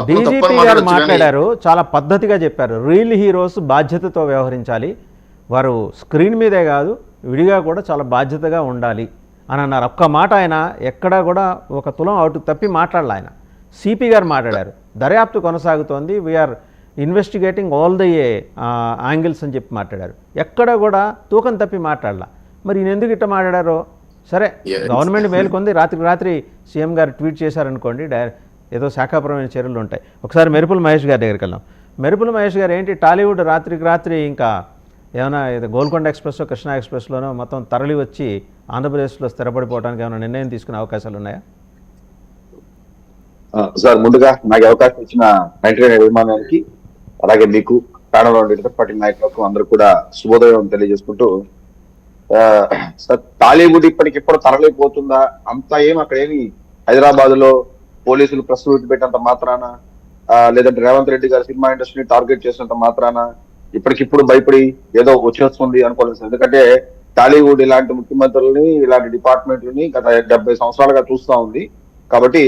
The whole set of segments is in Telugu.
డీజీపీ గారు మాట్లాడారు, చాలా పద్ధతిగా చెప్పారు. రియల్ హీరోస్ బాధ్యతతో వ్యవహరించాలి, వారు స్క్రీన్ మీదే కాదు విడిగా కూడా చాలా బాధ్యతగా ఉండాలి అని అన్నారు. ఒక్క మాట ఆయన ఎక్కడా కూడా ఒక తులం అవుటు తప్పి మాట్లాడాలి. ఆయన సిపి గారు మాట్లాడారు, దర్యాప్తు కొనసాగుతోంది, we're investigating all the angles అని చెప్పి మాట్లాడారు. ఎక్కడ కూడా తూకం తప్పి మాట్లాడాల. మరి ఈయన ఎందుకు ఇట్లా మాట్లాడారో సరే, గవర్నమెంట్ మేలుకొంది, రాత్రి సీఎం గారు ట్వీట్ చేశారనుకోండి, ఏదో శాఖాపరమైన చర్యలు ఉంటాయి. ఒకసారి మెరుపుల మహేష్ గారి దగ్గరికి వెళ్దాం. మెరుపుల మహేష్ గారు ఏంటి, టాలీవుడ్ రాత్రి ఇంకా ఏమైనా గోల్కొండ ఎక్స్ప్రెస్ కృష్ణా ఎక్స్ప్రెస్లోనో మొత్తం తరలి వచ్చి ఆంధ్రప్రదేశ్లో స్థిరపడిపోవడానికి ఏమైనా నిర్ణయం తీసుకునే అవకాశాలు ఉన్నాయా? సార్, ముందుగా నాకు అవకాశం ఇచ్చిన 99 అభిమానానికి, అలాగే మీకు ప్యానల్లో ఉండే ఇతర పార్టీ నాయకులకు అందరూ కూడా శుభోదయం తెలియజేసుకుంటూ, సార్ టాలీవుడ్ ఇప్పటికిప్పుడు తరలిపోతుందా? అంతా అక్కడ ఏమి హైదరాబాద్ లో పోలీసులు ప్రెస్ మీట్ పెట్టినంత మాత్రాన, లేదంటే రేవంత్ రెడ్డి గారు సినిమా ఇండస్ట్రీని టార్గెట్ చేసినంత మాత్రాన ఇప్పటికిప్పుడు భయపడి ఏదో వచ్చేస్తుంది అనుకోలేదు. ఎందుకంటే టాలీవుడ్ ఇలాంటి ముఖ్యమంత్రులని, ఇలాంటి డిపార్ట్మెంట్లని గత 70 సంవత్సరాలుగా చూస్తూ ఉంది. కాబట్టి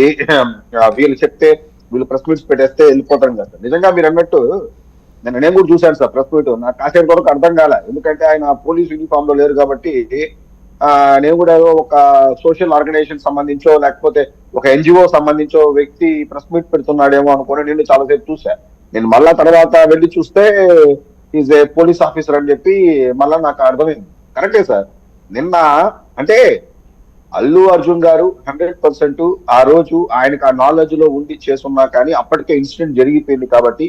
వీళ్ళు చెప్తే, వీళ్ళు ప్రెస్ మీట్స్ పెట్టేస్తే వెళ్ళిపోతాం కదా. నిజంగా మీరు అన్నట్టు నేను కూడా చూశాను సార్ ప్రెస్ మీట్. నాకు కాసేపు వరకు అర్థం కాలే, ఎందుకంటే ఆయన పోలీస్ యూనిఫామ్ లో లేరు కాబట్టి. నేను కూడా ఒక సోషల్ ఆర్గనైజేషన్ సంబంధించో, లేకపోతే ఒక ఎన్జిఓ సంబంధించో వ్యక్తి ప్రెస్ మీట్ పెడుతున్నాడేమో అనుకుని నేను చాలాసేపు చూసా. నేను మళ్ళా తర్వాత వెళ్ళి చూస్తే ఈజ్ ఏ పోలీస్ ఆఫీసర్ అని చెప్పి మళ్ళా నాకు అర్థమైంది. కరెక్టే సార్. నిన్న అంటే అల్లు అర్జున్ గారు 100% ఆ రోజు ఆయనకు ఆ నాలెడ్జ్ లో ఉండి చేస్తున్నా, కానీ అప్పటికే ఇన్సిడెంట్ జరిగిపోయింది కాబట్టి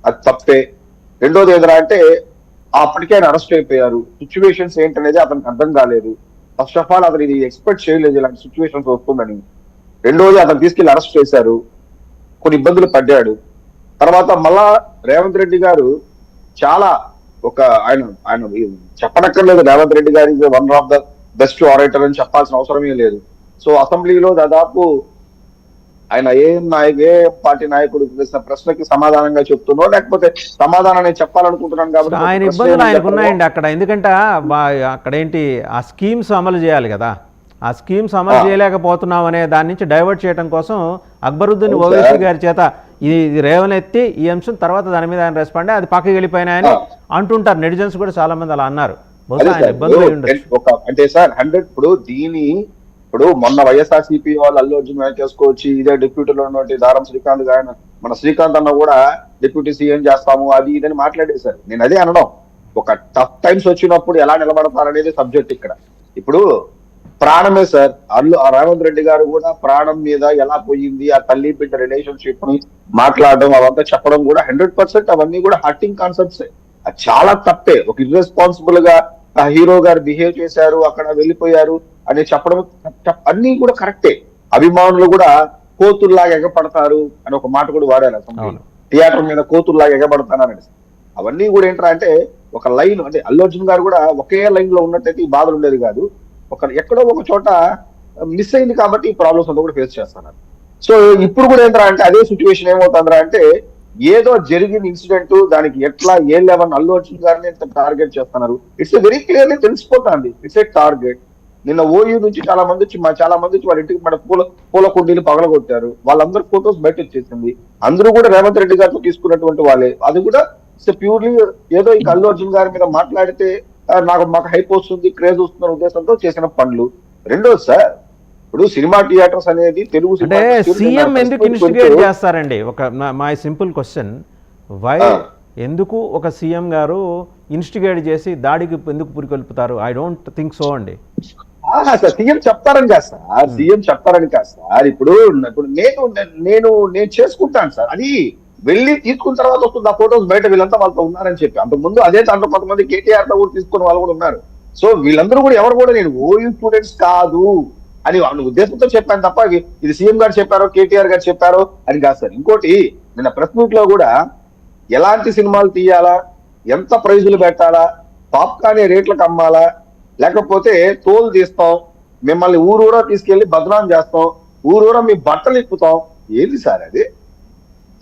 అది తప్పే. రెండోది ఏదైనా అంటే అప్పటికే ఆయన అరెస్ట్ అయిపోయారు. సిచ్యువేషన్స్ ఏంటనేది అతనికి అర్థం కాలేదు. ఫస్ట్ ఆఫ్ ఆల్ అతను ఇది ఎక్స్పెక్ట్ చేయలేదు ఇలాంటి సిచ్యువేషన్స్ వస్తుందని. రెండోది అతను తీసుకెళ్లి అరెస్ట్ చేశారు, కొన్ని ఇబ్బందులు పడ్డాడు. తర్వాత మళ్ళా రేవంత్ రెడ్డి గారు చాలా ఆయన చెప్పనక్కర్లేదు, రేవంత్ రెడ్డి గారు is one of the best orator అని చెప్పాల్సిన అవసరమే లేదు. సో అసెంబ్లీలో దాదాపు ఆయన ఏ పార్టీ నాయకుడు వేసిన ప్రశ్నకి సమాధానంగా చెప్తున్నో, లేకపోతే సమాధానం చెప్పాలనుకుంటున్నాను కాబట్టి ఆయన ఇబ్బందులు ఆయనకు ఉన్నాయండి అక్కడ. ఎందుకంటే అక్కడ ఏంటి, ఆ స్కీమ్స్ అమలు చేయాలి కదా, ఆ స్కీమ్స్ అమలు చేయలేకపోతున్నాం అనే దాని నుంచి డైవర్ట్ చేయడం కోసం అక్బరుద్దీన్ ఓవైసీ గారి చేత ఇది రేవనెత్తి ఈ అంశం తర్వాత దాని మీద ఆయన రెస్పాండ్ అది పక్కకి వెళ్ళిపోయినాయని అంటుంటారు. నెటిజన్స్ కూడా చాలా మంది అలా అన్నారు. బహుశా ఆయన ఇబ్బందులు అంటే సార్ 100 ఇప్పుడు మొన్న వైఎస్ఆర్సీపీ వాళ్ళు అల్లు అర్జున్ చేసుకోవచ్చు, ఇదే డిప్యూటీలో ఉన్నటువంటి దారం శ్రీకాంత్ గారు, మన శ్రీకాంత్ అన్న కూడా డిప్యూటీ సీఎం చేస్తాము అది ఇదని మాట్లాడేశారు. నేను అదే అనడం, ఒక టఫ్ టైమ్స్ వచ్చినప్పుడు ఎలా నిలబడతారనేది సబ్జెక్ట్ ఇక్కడ. ఇప్పుడు ప్రాణమే సార్, రేవంత్ రెడ్డి గారు కూడా ప్రాణం మీద ఎలా పోయింది, ఆ తల్లి బిడ్డ రిలేషన్షిప్ ని మాట్లాడడం, అవంతా చెప్పడం కూడా 100% అవన్నీ కూడా హర్టింగ్ కాన్సెప్ట్స్. అది చాలా తప్పే. ఒక ఇర్రెస్పాన్సిబుల్ గా హీరో గారు బిహేవ్ చేశారు, అక్కడ వెళ్ళిపోయారు అని చెప్పడం అన్ని కూడా కరెక్టే. అభిమానులు కూడా కోతుల్లాగా ఎగపడతారు అని ఒక మాట కూడా వాడారు అసలు. థియేటర్ మీద కోతుల్లాగా ఎగబడతానని అవన్నీ కూడా ఏంటంటే అంటే ఒక లైన్, అంటే అల్లు అర్జున్ గారు కూడా ఒకే లైన్ లో ఉన్నట్టయితే ఈ బాధలు ఉండేది కాదు. ఎక్కడో ఒక చోట మిస్ అయింది కాబట్టి ఈ ప్రాబ్లమ్స్ అంతా కూడా ఫేస్ చేస్తున్నారు. సో ఇప్పుడు కూడా ఏంటంటే అంటే అదే సిచ్యువేషన్ ఏమవుతుందా అంటే, ఏదో జరిగిన ఇన్సిడెంట్ దానికి ఎట్లా ఏ లెవెల్ అల్లు అర్జున్ గారిని టార్గెట్ చేస్తున్నారు. ఇట్స్ వెరీ క్లియర్లీ తెలిసిపోతుంది, ఇట్స్ ఏ టార్గెట్. నిన్న ఓయూ నుంచి చాలా మంది వచ్చి వాళ్ళ ఇంటికి మన పూల కుండీలు పగలగొట్టారు. వాళ్ళందరూ ఫొటోస్ బయట వచ్చేసింది. అందరూ కూడా రేవంత్ రెడ్డి గారితో తీసుకున్నటువంటి వాళ్ళే. అది కూడా ప్యూర్లీ ఏదో ఇంకా అల్లు అర్జున్ గారి మీద మాట్లాడితే మాకు హైప్ వస్తుంది, క్రేజ్ వస్తున్న ఉద్దేశంతో చేసిన పనులు. రెండోది సార్, ఇప్పుడు సినిమా థియేటర్స్ అనేది తెలుగు సీఎం ఎందుకు ఇన్స్టిగేట్ చేస్తారండి? ఒక మై సింపుల్ క్వశ్చన్, వై ఎందుకు ఒక సీఎం గారు ఇన్స్టిగేట్ చేసి దాడికి ఎందుకు పురికొల్పుతారు? ఐ డోంట్ థింక్ సో అండి. సార్ సీఎం చెప్తారని కాదు సార్, సీఎం చెప్తారని కాదు సార్. ఇప్పుడు నేను చేసుకుంటాను సార్, అది వెళ్ళి తీసుకున్న తర్వాత వస్తుంది ఆ ఫోటోస్ బయట, వీళ్ళంతా వాళ్ళతో ఉన్నారని చెప్పి. అంతకుముందు అదే దాంట్లో కొంతమంది కేటీఆర్ తో కూడా తీసుకున్న వాళ్ళు కూడా ఉన్నారు. సో వీళ్ళందరూ కూడా ఎవరు కూడా నేను ఓయూ స్టూడెంట్స్ కాదు అని ఉద్దేశంతో చెప్పాను తప్ప ఇది సీఎం గారు చెప్పారో కేటీఆర్ గారు చెప్పారో అని కాదు సార్. ఇంకోటి, నిన్న ప్రెస్ మీట్ లో కూడా ఎలాంటి సినిమాలు తీయాలా, ఎంత ప్రైజులు పెట్టాలా, పాప్కార్న్ రేట్లకు అమ్మాలా, లేకపోతే తోలు తీస్తాం, మిమ్మల్ని ఊరూరా తీసుకెళ్లి బదనాం చేస్తాం, ఊరూరా మీ బట్టలు ఇప్పుతాం, ఏంది సార్ అది?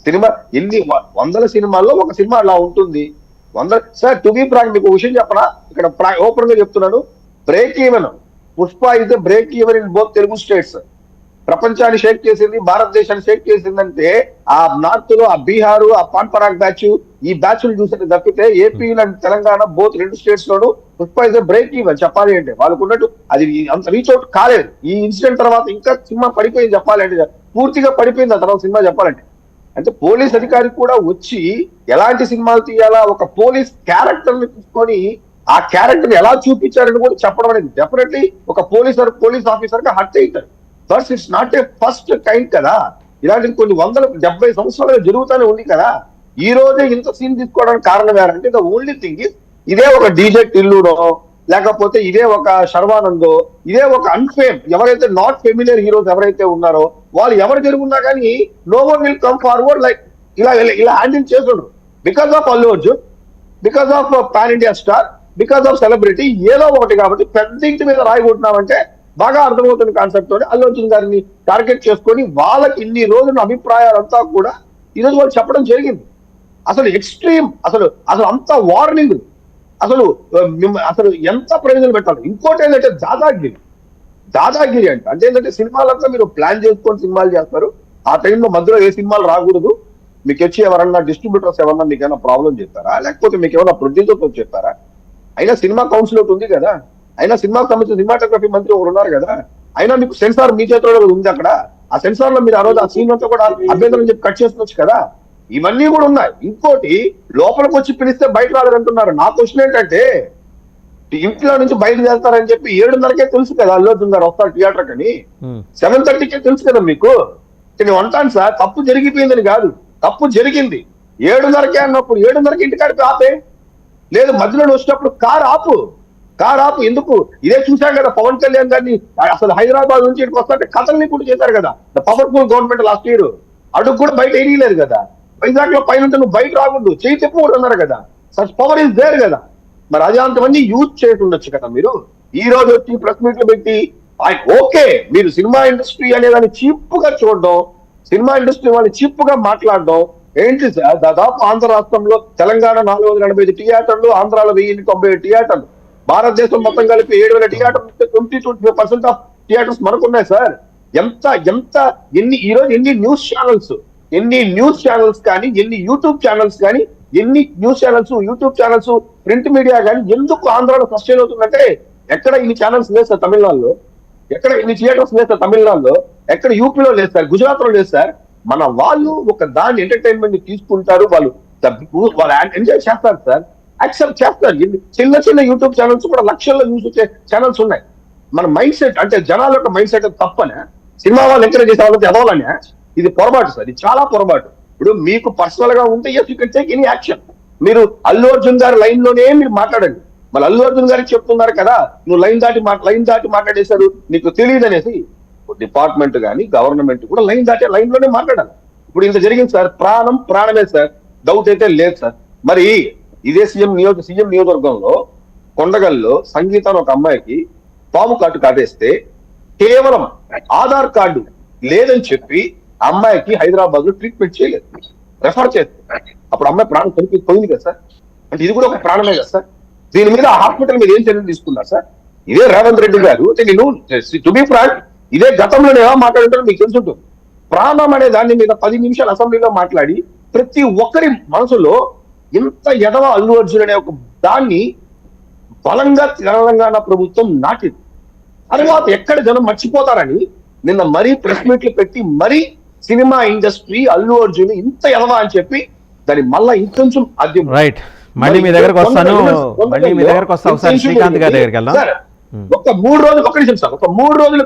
సినిమా ఎన్ని వందల సినిమాల్లో ఒక సినిమా అలా ఉంటుంది. సార్ టు బి ఫ్రాంక్ మీకు విషయం చెప్పనా, ఇక్కడ ఓపెన్ గా చెప్తున్నాను, break even Pushpa is the break even in both Telugu states. ప్రపంచాన్ని షేక్ చేసింది, భారతదేశాన్ని షేక్ చేసిందంటే ఆ నార్త్ లో ఆ బీహార్ ఆ పాన్పరాగ్ బ్యాచ్ ఈ బ్యాచ్లు చూసి తప్పితే ఏపీ అండ్ తెలంగాణ బోత్ రెండు states loan Pushpa is break even చెప్పాలి అంటే వాళ్ళకు ఉన్నట్టు అది అంత రీచ్ అవుట్ కాలేదు. ఈ ఇన్సిడెంట్ తర్వాత ఇంకా సినిమా పడిపోయింది చెప్పాలంటే, పూర్తిగా పడిపోయింది ఆ తర్వాత సినిమా చెప్పాలంటే. అంటే పోలీస్ అధికారి కూడా వచ్చి ఎలాంటి సినిమాలు తీయాలా, ఒక పోలీస్ క్యారెక్టర్ ని తీసుకొని ఆ క్యారెక్టర్ ఎలా చూపించారని కూడా చెప్పడం అనేది డెఫినెట్లీ ఒక పోలీస్ ఆఫీసర్ గా హర్ట్ అవుతారు. But it's not a first kind కదా, ఇలాంటిది కొన్ని 170 సంవత్సరాలుగా జరుగుతూనే ఉంది కదా. ఈ రోజే ఇంత సీన్ తీసుకోవడానికి కారణం ఏంటంటే ద ఓన్లీ థింగ్ ఇస్ ఇదే ఒక డీజే టిల్లునో లేకపోతే ఇదే ఒక శర్వానందో ఇదే ఒక అన్ఫేమ్ ఎవరైతే నాట్ ఫెమిలియర్ హీరోస్ ఎవరైతే ఉన్నారో వాళ్ళు ఎవరు జరుగున్నా కానీ no one will come forward like ఇలా హ్యాండిల్ చేస్తుండ్రు. Because of Allu Arjun, because of pan India star, because of celebrity ఏదో ఒకటి కాబట్టి పెద్ద ఇంటి మీద రాయగొట్టినామంటే బాగా అర్థమవుతున్న కాన్సెప్ట్ తోటి అల్లు అర్జున్ గారిని టార్గెట్ చేసుకొని వాళ్ళకి ఇన్ని రోజుల అభిప్రాయాలంతా కూడా ఈరోజు వాళ్ళు చెప్పడం జరిగింది. అసలు ఎక్స్ట్రీమ్, అసలు అంత వార్నింగ్, అసలు ఎంత ప్రయోజనం పెట్టాలి. ఇంకోటి ఏంటంటే దాదాగిరి అంటే ఏంటంటే సినిమాలంతా మీరు ప్లాన్ చేసుకొని సినిమాలు చేస్తారు, ఆ టైంలో మధ్యలో ఏ సినిమాలు రాకూడదు, మీకు వచ్చి ఎవరన్నా డిస్ట్రిబ్యూటర్స్ ఎవరన్నా మీకు ఏమైనా ప్రాబ్లం చెప్పారా, లేకపోతే మీకు ఏమైనా ప్రొడ్యూసర్తో చెప్పారా? అయినా సినిమా కౌన్సిల్ ఒకటి ఉంది కదా, అయినా సినిమాకి సంబంధించిన సినిమాటోగ్రఫీ మంత్రి ఒకరు ఉన్నారు కదా, అయినా మీకు సెన్సార్ మీ చేతిలో ఉంది అక్కడ. ఆ సెన్సార్ లో మీరు ఆ రోజు ఆ సీన్ అంతా కూడా అభ్యంతరం చెప్పి కట్ చేసుకోవచ్చు కదా. ఇవన్నీ కూడా ఉన్నాయి. ఇంకోటి లోపలికి వచ్చి పిలిస్తే బయట రాలేదంటున్నారు. నా క్వశ్చన్ ఏంటంటే ఇంట్లో నుంచి బయట చేస్తారని చెప్పి 7:30కే తెలుసు కదా అల్లు అర్జున్ గారు వస్తారు థియేటర్ కని, 7:30కే తెలుసు కదా మీకు. నేను అంటాను సార్, తప్పు జరిగిపోయిందని కాదు, తప్పు జరిగింది. 7:30కే అన్నప్పుడు 7:30కి ఇంటికాడికి ఆపే, లేదు మధ్యలో వచ్చేటప్పుడు కారు ఆపు. ఎందుకు? ఇదే చూశాం కదా పవన్ కళ్యాణ్ గారిని అసలు హైదరాబాద్ నుంచి ఇక్కడికి వస్తుంటే కథల్ని కూడా చేశారు కదా the powerful government last year. అడుగు కూడా బయట వేయలేదు కదా. వైజాగ్ లో పైన నువ్వు బయట రాకూడదు, చేయి చెప్పు కూడా ఉన్నారు కదా. సచ్ పవర్ ఇస్ దేర్ కదా. మరి అది అంతమంది యూజ్ చేసి ఉండొచ్చు కదా మీరు. ఈ రోజు వచ్చి ప్రెస్ మీట్లు పెట్టి ఓకే మీరు సినిమా ఇండస్ట్రీ అనే దాన్ని చీప్ గా చూడడం, సినిమా ఇండస్ట్రీ వాళ్ళని చీప్ గా మాట్లాడడం ఏంటి సార్? దాదాపు ఆంధ్ర రాష్ట్రంలో తెలంగాణ 485 థియేటర్లు, ఆంధ్రాలో 1097 థియేటర్లు, భారతదేశం మొత్తం కలిపి 7000 థియేటర్లు, 20-25% ఆఫ్ థియేటర్స్ మనకున్నాయి సార్. ఈ రోజు ఎన్ని న్యూస్ ఛానల్స్ కానీ, ఎన్ని యూట్యూబ్ ఛానల్స్ కానీ, ఎన్ని news channels, YouTube channels, print media కానీ ఎందుకు ఆంధ్రాలో సస్టైన్ అవుతుందంటే ఎక్కడ ఇన్ని ఛానల్స్ లేదు సార్ తమిళనాడులో, ఎక్కడ ఇన్ని థియేటర్స్ లేదు సార్ తమిళనాడులో, ఎక్కడ యూపీలో లేదు సార్, గుజరాత్ లో లేదు సార్. మన వాళ్ళు ఒక దాని ఎంటర్టైన్మెంట్ తీసుకుంటారు, వాళ్ళు ఎంజాయ్ చేస్తారు సార్, యాక్సెప్ట్ చేస్తారు. చిన్న యూట్యూబ్ ఛానల్స్ కూడా లక్షల్లో న్యూస్ వచ్చే ఛానల్స్ ఉన్నాయి. మన మైండ్ సెట్ అంటే జనాల యొక్క మైండ్ సెట్ తప్పనే సినిమా వాళ్ళు ఎంకరేజ్ చేసే వాళ్ళకి ఎదవాలనే ఇది పొరపాటు సార్, ఇది చాలా పొరపాటు. ఇప్పుడు మీకు పర్సనల్ గా ఉంటే you can take any action. మీరు అల్లు అర్జున్ గారి లైన్ లోనే మీరు మాట్లాడండి. మళ్ళీ అల్లు అర్జున్ గారికి చెప్తున్నారు కదా నువ్వు లైన్ దాటి మాట్లాడేశారు నీకు తెలియదు అనేసి. డిపార్ట్మెంట్ కానీ గవర్నమెంట్ కూడా లైన్ లోనే మాట్లాడాలి. ఇప్పుడు ఇంత జరిగింది సార్, ప్రాణమే సార్, డౌట్ అయితే లేదు సార్. మరి ఇదే సీఎం నియోజకవర్గంలో కొండగల్లో సంగీత అని ఒక అమ్మాయికి పాము కాటేస్తే కేవలం ఆధార్ కార్డు లేదని చెప్పి అమ్మాయికి హైదరాబాద్ లో ట్రీట్మెంట్ చేయలేదు, రెఫర్ చేస్తే అప్పుడు అమ్మాయి ప్రాణం పోయింది కదా సార్. అంటే ఇది కూడా ఒక ప్రాణమే కదా సార్. దీని మీద హాస్పిటల్ మీద ఏం చర్యలు తీసుకున్నారు సార్? ఇదే రేవంత్ రెడ్డి గారు నేను టు బి ఫ్రాంక్ ఇదే గతంలోనే ఎలా మాట్లాడుతారో మీకు తెలుసుంటుంది. ప్రాణం అనే దాని మీద 10 నిమిషాలు అసెంబ్లీలో మాట్లాడి ప్రతి ఒక్కరి మనసులో ఇంత ఎదవ అల్లు అర్జున్ అనే ఒక దాన్ని బలంగా తెలంగాణ ప్రభుత్వం నాటింది. తర్వాత ఎక్కడ జనం మర్చిపోతారని నిన్న మరీ ప్రెస్ మీట్లు పెట్టి మరీ సినిమా ఇండస్ట్రీ అల్లు అర్జున్ ఇంత ఎదవ అని చెప్పి దాన్ని మళ్ళా ఇంకొంచెం అది రైట్. మళ్ళీ మీ దగ్గరకు వస్తాను, ఒకసారి శ్రీకాంత్ గారి దగ్గరికి వెళ్దాం. ఒక 3 రోజులు